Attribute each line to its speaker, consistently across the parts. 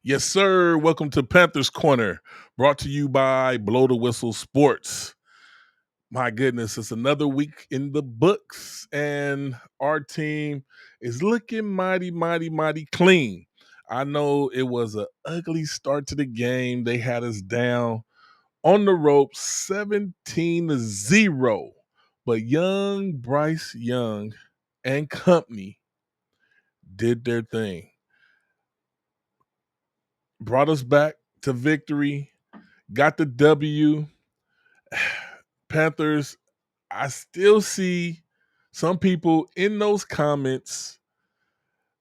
Speaker 1: Yes, sir. Welcome to Panthers Corner, brought to you by Blow the Whistle Sports. My goodness, it's another week in the books, and our team is looking mighty, mighty, mighty clean. I know it was an ugly start to the game. They had us down on the ropes 17-0. But young Bryce Young and company did their thing. Brought us back to victory, got the W. Panthers, I still see some people in those comments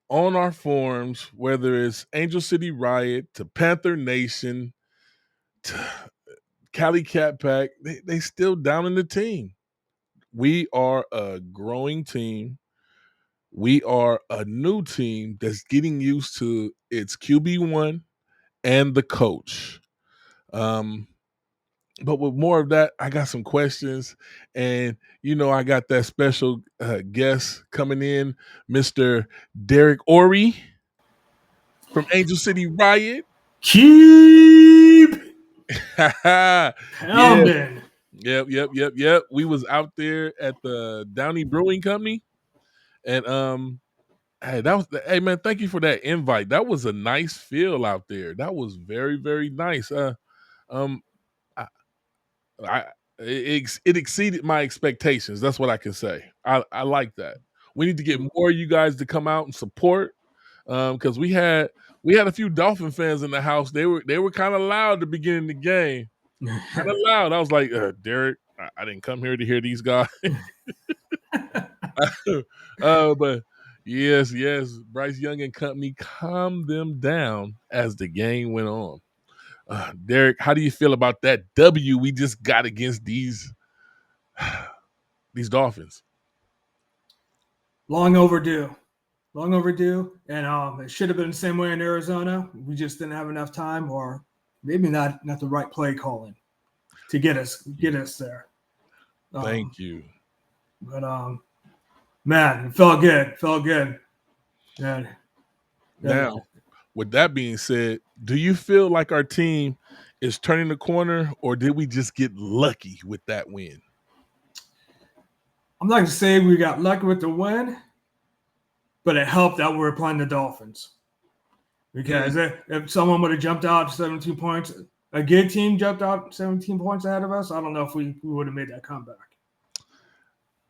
Speaker 1: on our forums, whether it's Angel City Riot to Panther Nation to Cali Cat Pack, they still down in the team. We are a growing team. We are a new team that's getting used to its QB1 and the coach. But with more of that, I got some questions, and I got that special guest coming in, Mr. Derek Oriee from Angel City Riot.
Speaker 2: Keep
Speaker 1: Yeah,
Speaker 2: pounding.
Speaker 1: yep. We was out there at the Downey Brewing Company, and hey man, thank you for that invite. That was a nice feel out there. That was very, very nice. Um, I it exceeded my expectations. That's what I can say. I like that. We need to get more of you guys to come out and support because we had a few Dolphin fans in the house. They were kind of loud at the beginning of the game, kind of loud. I was like, Derek, I didn't come here to hear these guys. But yes, Bryce Young and company calmed them down as the game went on. Derek, how do you feel about that W we just got against these Dolphins?
Speaker 2: Long overdue. Long overdue. And it should have been the same way in Arizona. We just didn't have enough time, or maybe not the right play calling to get us there.
Speaker 1: Thank you.
Speaker 2: But man, it felt good. Felt good. And
Speaker 1: Now, with that being said, do you feel like our team is turning the corner, or did we just get lucky with that win?
Speaker 2: I'm not gonna say we got lucky with the win, but it helped that we were playing the Dolphins. Because if someone would have jumped out 17 points, a good team jumped out 17 points ahead of us, I don't know if we would have made that comeback.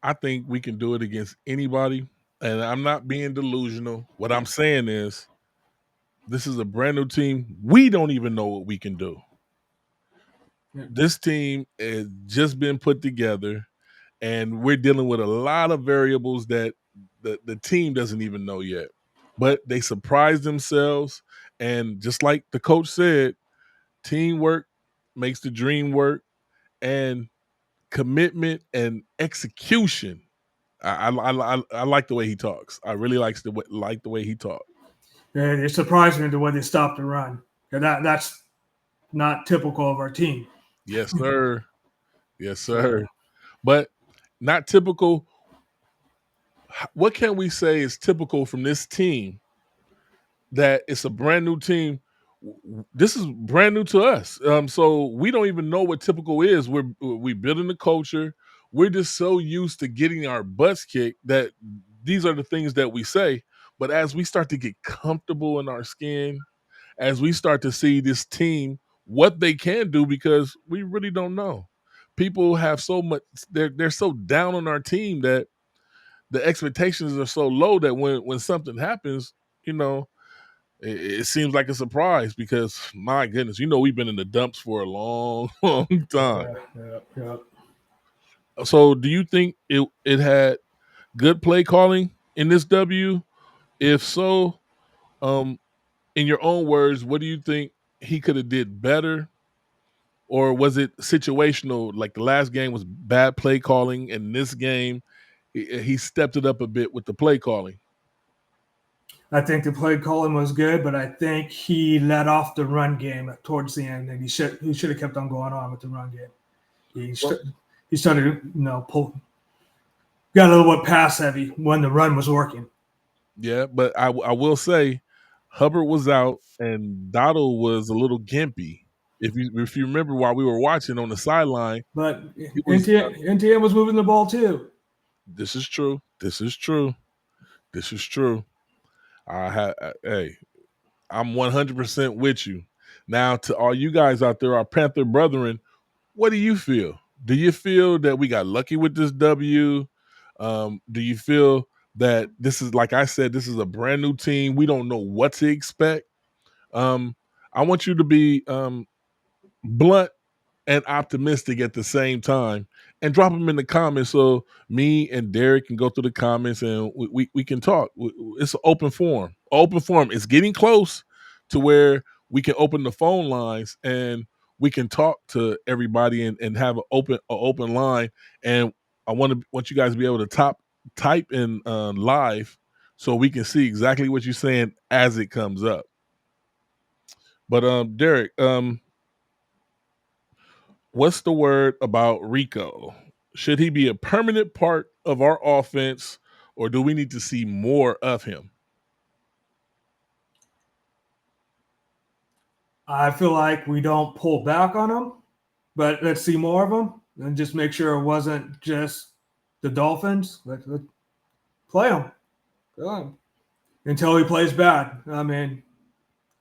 Speaker 1: I think we can do it against anybody, and I'm not being delusional. What I'm saying is this is a brand new team. We don't even know what we can do. This team has just been put together, and we're dealing with a lot of variables that the team doesn't even know yet. But they surprised themselves, and just like the coach said, teamwork makes the dream work, and commitment and execution. I like the way he talks. I really like the way he talks.
Speaker 2: And it surprised me the way they stopped the run. That's not typical of our team.
Speaker 1: Yes, sir. Yes, sir. But not typical. What can we say is typical from this team that it's a brand new team? This is brand new to us. So we don't even know what typical is. We building the culture. We're just so used to getting our butts kicked that these are the things that we say. But as we start to get comfortable in our skin, as we start to see this team, what they can do, because we really don't know. People have so much, they're so down on our team that the expectations are so low that when something happens, it seems like a surprise because my goodness, we've been in the dumps for a long, long time.
Speaker 2: Yeah.
Speaker 1: So do you think it had good play calling in this W? If so, in your own words, what do you think he could have did better? Or was it situational? Like the last game was bad play calling, and this game he stepped it up a bit with the play calling.
Speaker 2: I think the play calling was good, but I think he let off the run game towards the end, and he should have kept on going on with the run game. He started, got a little bit pass heavy when the run was working.
Speaker 1: Yeah, but I will say Hubbard was out and Dottle was a little gimpy. If you remember while we were watching on the sideline,
Speaker 2: But
Speaker 1: he was.
Speaker 2: NTM was moving the ball too.
Speaker 1: This is true. This is true. This is true. Hey, I'm 100% with you. Now, to all you guys out there, our Panther brethren, what do you feel? Do you feel that we got lucky with this W? Do you feel that this is, like I said, this is a brand new team? We don't know what to expect. I want you to be blunt and optimistic at the same time, and drop them in the comments so me and Derek can go through the comments and we can talk. It's an open forum. Open forum. It's getting close to where we can open the phone lines and we can talk to everybody and have an open line. And I want you guys to be able to type in live so we can see exactly what you're saying as it comes up. But Derek, what's the word about Rico? Should he be a permanent part of our offense, or do we need to see more of him?
Speaker 2: I feel like we don't pull back on him, but let's see more of him and just make sure it wasn't just the Dolphins. Let's play him. Go on. Until he plays bad. I mean,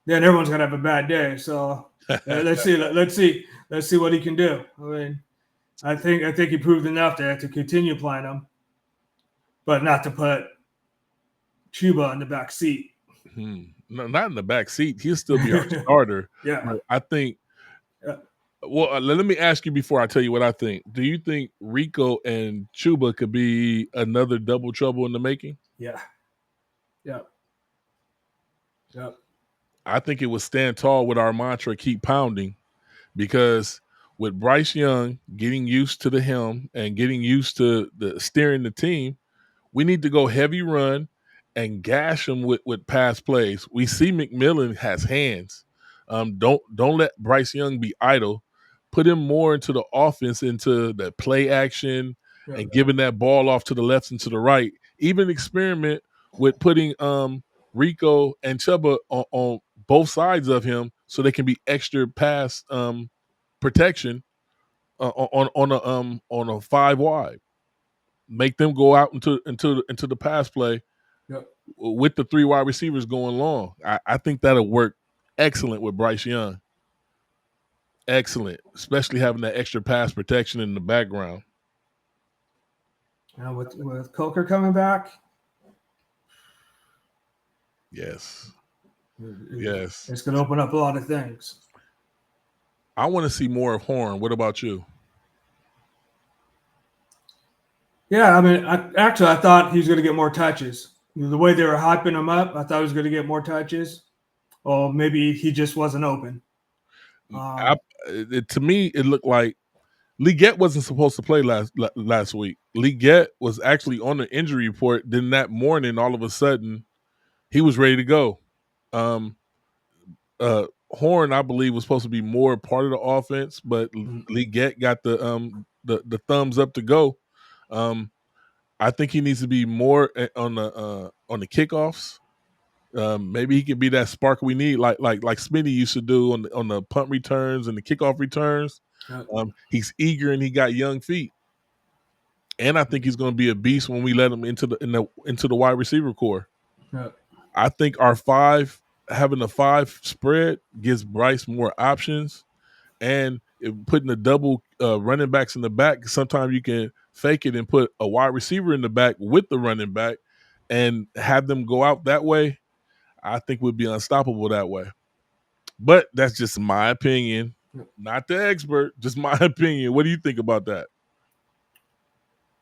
Speaker 2: then everyone's gonna have a bad day. So let's see what he can do. I mean, I think he proved enough to continue playing him, but not to put Chuba in the back seat.
Speaker 1: No, not in the back seat. He'll still be our starter.
Speaker 2: Yeah.
Speaker 1: But I think. Well, let me ask you before I tell you what I think. Do you think Rico and Chuba could be another double trouble in the making?
Speaker 2: Yeah. Yep. Yep.
Speaker 1: I think it would stand tall with our mantra, keep pounding, because with Bryce Young getting used to the helm and getting used to the steering the team, we need to go heavy run and gash them with pass plays. We see McMillan has hands. Don't let Bryce Young be idle. Put him more into the offense, into the play action, and giving that ball off to the left and to the right. Even experiment with putting Rico and Chuba on both sides of him so they can be extra pass protection on a 5 wide. Make them go out into the pass play with the 3 wide receivers going long. I think that'll work excellent with Bryce Young. Excellent, especially having that extra pass protection in the background.
Speaker 2: Now with Coker coming back,
Speaker 1: yes,
Speaker 2: it's going to open up a lot of things.
Speaker 1: I want to see more of Horn. What about you?
Speaker 2: Yeah, I mean, I thought he was going to get more touches. The way they were hyping him up, I thought he was going to get more touches. Or maybe he just wasn't open.
Speaker 1: To me, it looked like Leggett wasn't supposed to play last week. Leggett was actually on the injury report. Then that morning, all of a sudden, he was ready to go. Horn, I believe, was supposed to be more part of the offense, but Leggett got the thumbs up to go. I think he needs to be more on the kickoffs. Maybe he can be that spark we need, like Smitty used to do on the punt returns and the kickoff returns. He's eager and he got young feet, and I think he's going to be a beast when we let him into the wide receiver core. I think having a 5 spread gives Bryce more options, and putting the double running backs in the back. Sometimes you can fake it and put a wide receiver in the back with the running back, and have them go out that way. I think we'd be unstoppable that way. But that's just my opinion, not the expert, just my opinion. What do you think about that?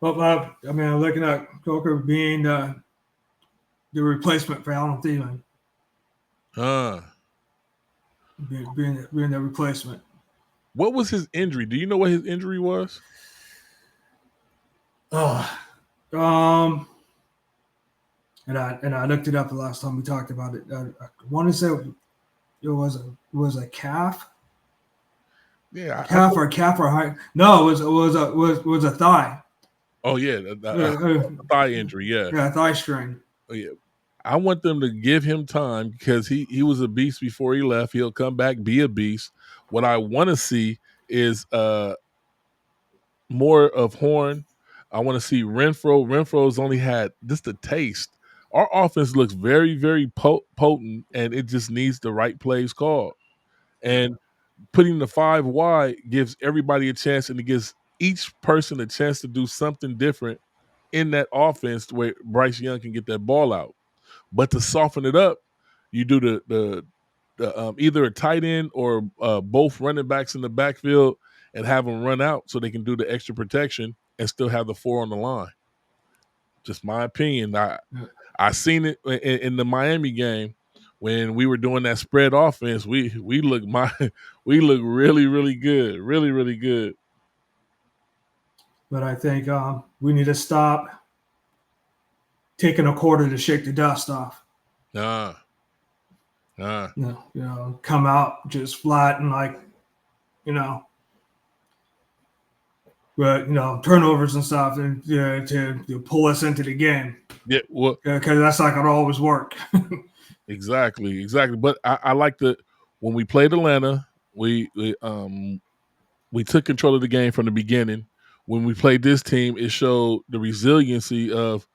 Speaker 2: Well, I mean, I'm looking at Coker being the replacement for Alan Thielen. Being the replacement.
Speaker 1: What was his injury? Do you know what his injury was?
Speaker 2: And I looked it up the last time we talked about it. I want to say it was a calf.
Speaker 1: Yeah,
Speaker 2: calf or high. No, it was a thigh.
Speaker 1: Oh yeah, a thigh injury. Yeah,
Speaker 2: thigh strain.
Speaker 1: Oh yeah, I want them to give him time because he was a beast before he left. He'll come back, be a beast. What I want to see is more of Horn. I want to see Renfro. Renfro's only had just a taste. Our offense looks very, very potent, and it just needs the right plays called. And putting the 5 wide gives everybody a chance, and it gives each person a chance to do something different in that offense where Bryce Young can get that ball out. But to soften it up, you do the either a tight end or both running backs in the backfield and have them run out so they can do the extra protection and still have the 4 on the line. Just my opinion. I seen it in the Miami game when we were doing that spread offense. We look we look really, really good, really, really good.
Speaker 2: But I think we need to stop taking a quarter to shake the dust off. Come out just flat and turnovers and stuff to pull us into the game.
Speaker 1: Yeah, well,
Speaker 2: because that's not going to always work.
Speaker 1: Exactly. But I like when we played Atlanta, we took control of the game from the beginning. When we played this team, it showed the resiliency of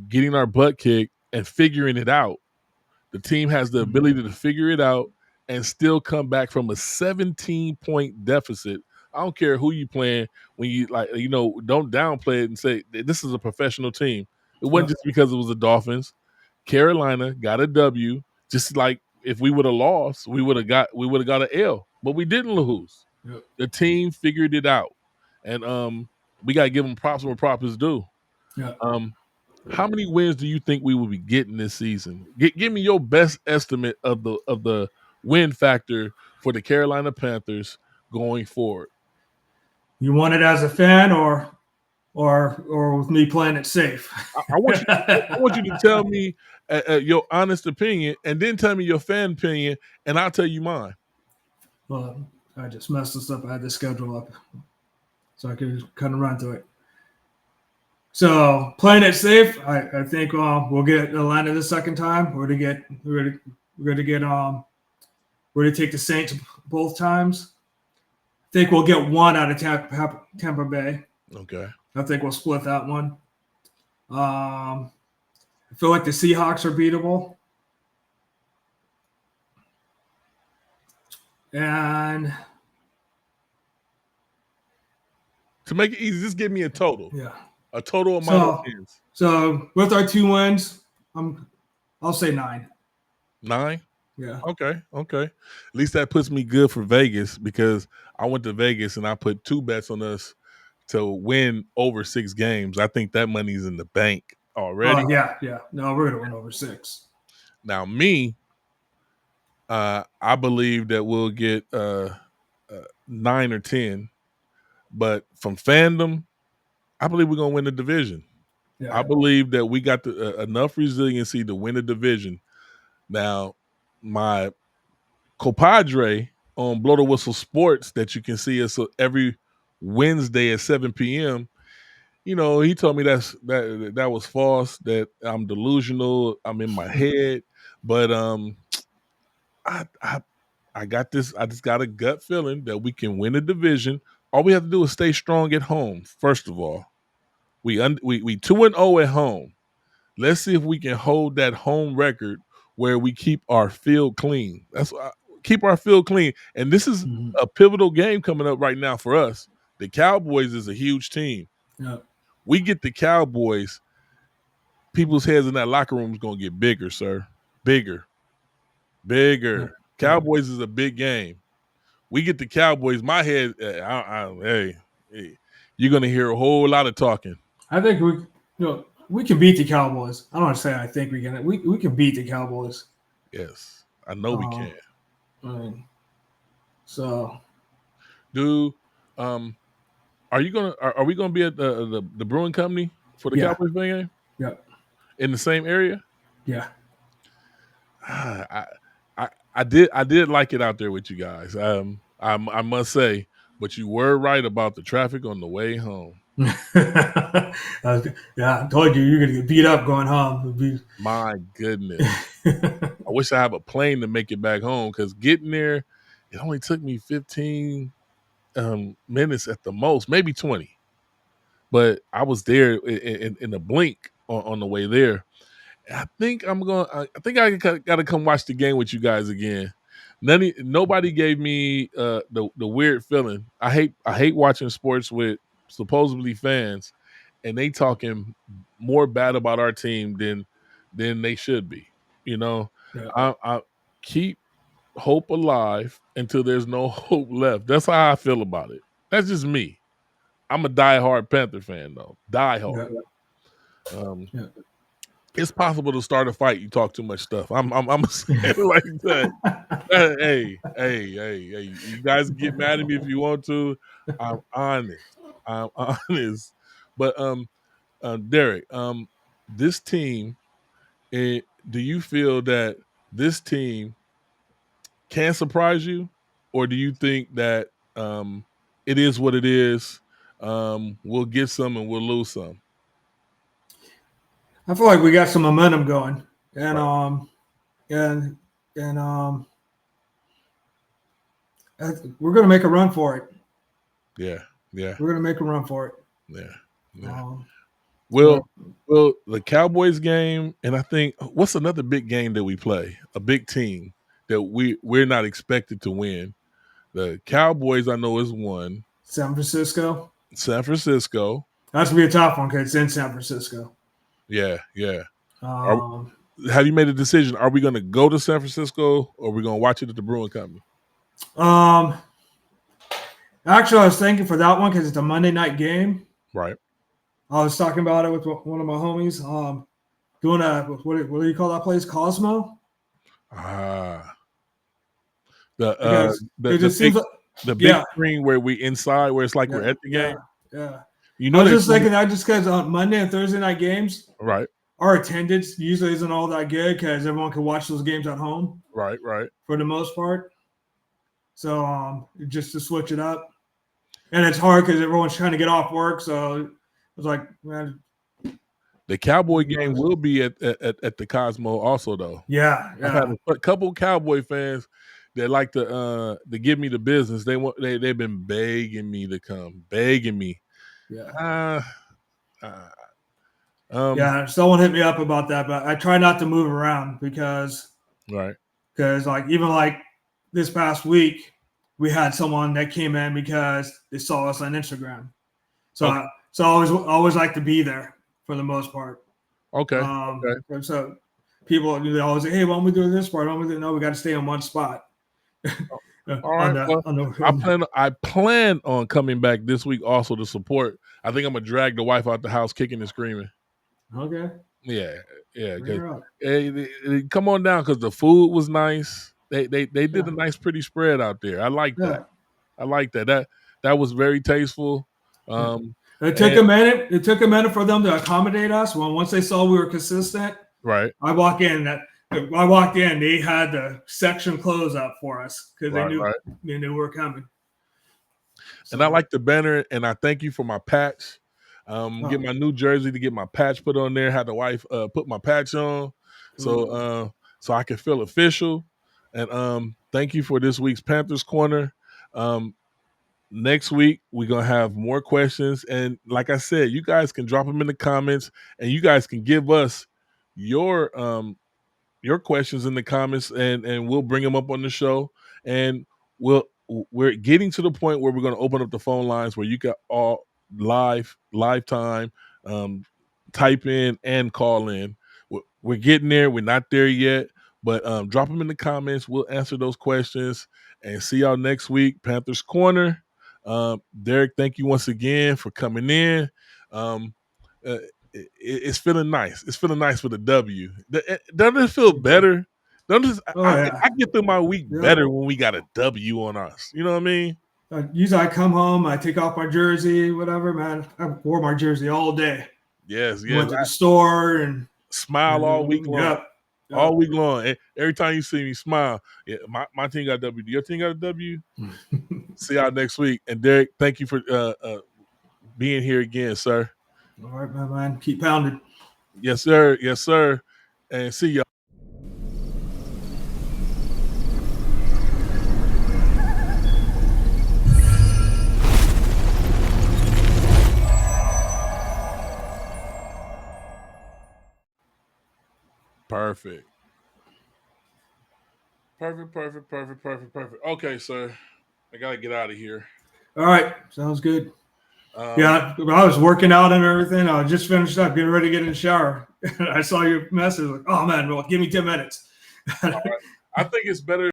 Speaker 1: getting our butt kicked and figuring it out. The team has the ability to figure it out and still come back from a 17-point deficit. I don't care who you playing when don't downplay it and say this is a professional team. It wasn't just because it was the Dolphins. Carolina got a W. Just like if we would have lost, we would have got an L, but we didn't lose.
Speaker 2: Yep.
Speaker 1: The team figured it out, and we got to give them props where props is due.
Speaker 2: Yeah.
Speaker 1: How many wins do you think we will be getting this season? Give me your best estimate of the win factor for the Carolina Panthers going forward.
Speaker 2: You want it as a fan or with me playing it safe?
Speaker 1: I want you to tell me your honest opinion, and then tell me your fan opinion, and I'll tell you mine.
Speaker 2: Well, I just messed this up. I had the schedule up, so I could kind of run through it. So playing it safe, I think we'll get Atlanta the second time. We're going to take the Saints both times. I think we'll get one out of Tampa Bay.
Speaker 1: Okay.
Speaker 2: I think we'll split that one. I feel like the Seahawks are beatable. And
Speaker 1: to make it easy, just give me a total.
Speaker 2: Yeah.
Speaker 1: A total amount of wins.
Speaker 2: So with our 2 wins, I'll say 9.
Speaker 1: 9?
Speaker 2: Yeah.
Speaker 1: Okay. At least that puts me good for Vegas because I went to Vegas and I put 2 bets on us to win over 6 games. I think that money's in the bank already.
Speaker 2: Oh, yeah. No, we're going to win over 6.
Speaker 1: Now, me, I believe that we'll get 9 or 10. But from fandom, I believe we're going to win the division. Yeah. I believe that we got enough resiliency to win the division. Now, my compadre on Blow the Whistle Sports that you can see us every Wednesday at 7 p.m., he told me that was false, that I'm delusional, I'm in my head. But I got this. I just got a gut feeling that we can win a division. All we have to do is stay strong at home. First of all, we 2-0 at home. Let's see if we can hold that home record where we keep our field clean. Keep our field clean. And this is a pivotal game coming up right now for us. The Cowboys is a huge team.
Speaker 2: Yeah.
Speaker 1: We get the Cowboys, people's heads in that locker room is going to get bigger, sir. Bigger. Yeah. Cowboys is a big game. We get the Cowboys. My head, hey, you're going to hear a whole lot of talking.
Speaker 2: I think we can beat the Cowboys. I don't want to say I think we can. We can beat the Cowboys.
Speaker 1: Yes, I know we can.
Speaker 2: So,
Speaker 1: are we gonna be at the Brewing Company for the Cowboys game?
Speaker 2: Yeah.
Speaker 1: In the same area?
Speaker 2: Yeah.
Speaker 1: I did like it out there with you guys. I must say, but you were right about the traffic on the way home.
Speaker 2: Yeah, I told you you're gonna get beat up going home.
Speaker 1: My goodness. I wish I have a plane to make it back home because getting there, it only took me 15 minutes at the most, maybe 20. But I was there in a blink on the way there. I think I'm going. I think I got to come watch the game with you guys again. Nobody gave me the weird feeling. I hate watching sports with supposedly fans, and they talking more bad about our team than they should be. You know,
Speaker 2: Yeah,
Speaker 1: I keep hope alive until there's no hope left. That's how I feel about it. That's just me. I'm a diehard Panther fan though.
Speaker 2: yeah,
Speaker 1: Diehard. Um,
Speaker 2: yeah.
Speaker 1: it's possible to start a fight. You talk too much stuff. I'm saying it like that. Hey! You guys get mad at me if you want to. I'm honest. I'm honest. But Derek, this team. Do you feel that this team can surprise you, or do you think that it is what it is? We'll get some and we'll lose some.
Speaker 2: I feel like we got some momentum going, and
Speaker 1: Right.
Speaker 2: and and we're gonna make a run for it.
Speaker 1: Yeah. Yeah.
Speaker 2: We're gonna make a run for it.
Speaker 1: Yeah. Yeah.
Speaker 2: Um,
Speaker 1: Well,
Speaker 2: but
Speaker 1: well, the Cowboys game, and I think what's another big game that we play? A big team that we're not expected to win. The Cowboys, I know, is one.
Speaker 2: San Francisco.
Speaker 1: San Francisco.
Speaker 2: That's gonna be a tough one because it's in San Francisco.
Speaker 1: Yeah, yeah. Are,
Speaker 2: Um,
Speaker 1: have you made a decision? Are we going to go to San Francisco, or are we going to watch it at the Brewing Company?
Speaker 2: um, Actually, I was thinking for that one because it's a Monday night game.
Speaker 1: Right.
Speaker 2: I was talking about it with one of my homies. Doing a what do you call that place? Cosmo.
Speaker 1: Ah, the
Speaker 2: Because
Speaker 1: the
Speaker 2: it
Speaker 1: the
Speaker 2: just
Speaker 1: big
Speaker 2: seems like
Speaker 1: the big
Speaker 2: yeah,
Speaker 1: screen where we inside, where it's like we're
Speaker 2: yeah,
Speaker 1: at the
Speaker 2: yeah,
Speaker 1: game.
Speaker 2: yeah.
Speaker 1: You
Speaker 2: I
Speaker 1: know
Speaker 2: was
Speaker 1: they
Speaker 2: just
Speaker 1: told me,
Speaker 2: thinking that just because on Monday and Thursday night games,
Speaker 1: right,
Speaker 2: our attendance usually isn't all that good because everyone can watch those games at home
Speaker 1: right.
Speaker 2: for the most part. So just to switch it up, and it's hard because everyone's trying to get off work. So it's like, man,
Speaker 1: The Cowboy game will be at the Cosmo also though.
Speaker 2: yeah,
Speaker 1: I've had
Speaker 2: yeah,
Speaker 1: a couple Cowboy fans that like to give me the business. They've been begging me to come, begging me.
Speaker 2: yeah.
Speaker 1: Uh, uh um
Speaker 2: Yeah, someone hit me up about that, but I try not to move around
Speaker 1: right.
Speaker 2: like even like this past week, we had someone that came in because they saw us on Instagram. So
Speaker 1: Okay.
Speaker 2: so I always like to be there for the most part.
Speaker 1: Okay. Okay.
Speaker 2: And so people they always say, "Hey, why don't we do this part? Why don't we do?" No, we got to stay on one spot.
Speaker 1: All right. Well,
Speaker 2: On
Speaker 1: I plan on coming back this week also to support. I think I'm gonna drag the wife out the house kicking and screaming.
Speaker 2: okay,
Speaker 1: Yeah, yeah.
Speaker 2: bring
Speaker 1: Because
Speaker 2: her up.
Speaker 1: come on down because the food was nice. They did
Speaker 2: Yeah,
Speaker 1: a nice pretty spread out there. I like that.
Speaker 2: yeah,
Speaker 1: I like that. That was very tasteful.
Speaker 2: yeah.
Speaker 1: Um,
Speaker 2: It took
Speaker 1: and
Speaker 2: a minute. It took a minute for them to accommodate us. Well, once they saw we were consistent,
Speaker 1: right,
Speaker 2: I walked in. They had the section closed up for us because
Speaker 1: right.
Speaker 2: they knew we were coming.
Speaker 1: And I
Speaker 2: So,
Speaker 1: like the banner, and I thank you for my patch. Get my new jersey to get my patch put on there. Had the wife put my patch on, so
Speaker 2: cool.
Speaker 1: so I can feel official. And thank you for this week's Panthers Corner. Um, Next week we're gonna have more questions, and like I said, you guys can drop them in the comments, and you guys can give us your questions in the comments, and we'll bring them up on the show. And we're getting to the point where we're going to open up the phone lines where you got all live time, um, type in and call in. We're getting there. We're not there yet, but drop them in the comments. We'll answer those questions and see y'all next week. Panthers Corner. Derek, thank you once again for coming in. Um, uh, it's feeling nice. It's feeling nice for the W. Doesn't it feel better?
Speaker 2: Oh yeah,
Speaker 1: I get through my week
Speaker 2: yeah.
Speaker 1: better when we got a W on us. You know what I mean?
Speaker 2: Usually I come home, I take off my jersey, whatever, man. I wore my jersey all day.
Speaker 1: Yes, yes.
Speaker 2: Went to the store and
Speaker 1: Smile all week long.
Speaker 2: yep, yep.
Speaker 1: All week long. Every time you see me smile, yeah, my team got a W. Your team got a W. See y'all next week. And Derek, thank you for being here again, sir.
Speaker 2: All right, my man. Keep pounding.
Speaker 1: Yes, sir. Yes, sir. And see y'all. Perfect. Perfect. Okay, sir. I gotta get out of here.
Speaker 2: All right. Sounds good. Yeah, I was working out and everything. I just finished up, getting ready to get in the shower. I saw your message. Like, oh man, well, give me 10 minutes.
Speaker 1: I think it's better